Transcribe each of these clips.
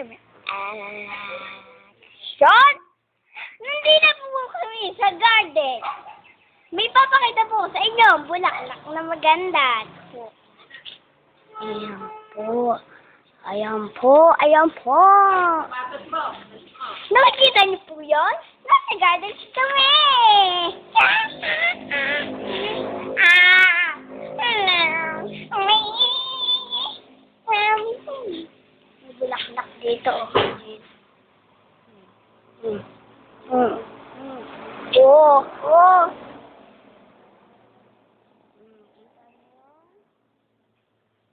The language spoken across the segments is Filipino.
game. Action! Nandito na po kami sa garden. May papakita po sa inyo, bulaklak na maganda. Ayan po. Ayan po. Ayan po. Nakikita niyo po yun? Nasa garden kami. May bulaklak dito. Oh.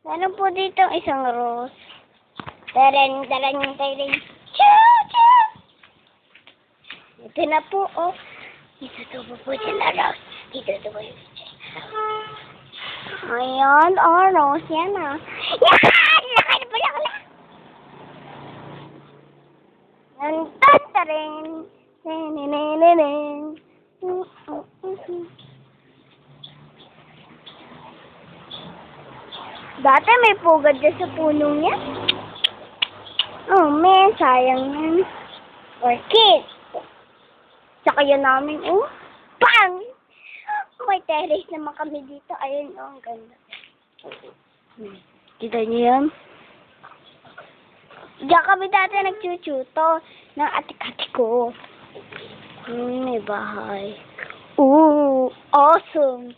Meron po dito isang rose. Taren. Choo! Ito na po, oh. Itutubo po sila rose. Itutubo po sila. Ayan, oh, rose yan, ah. Yan! Laki na bulaklak! Taren. Dati may pugad dyan sa punong yan. Oh, man, sayang yan. Orchid. Saka yan namin, oh. Bang! May terrace naman kami dito. Ayun, oh, ang ganda. Kita niyo yan? Diyan kami dati nagchuchuto ng atik-atik ko. May bahay. Ooh, awesome.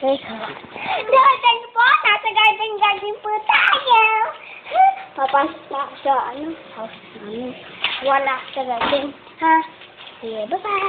Teka. Garden po! Nasa garden po tayo! Papasok na ako sa house namin. Wala sa garden. Ha? Sige, bye-bye!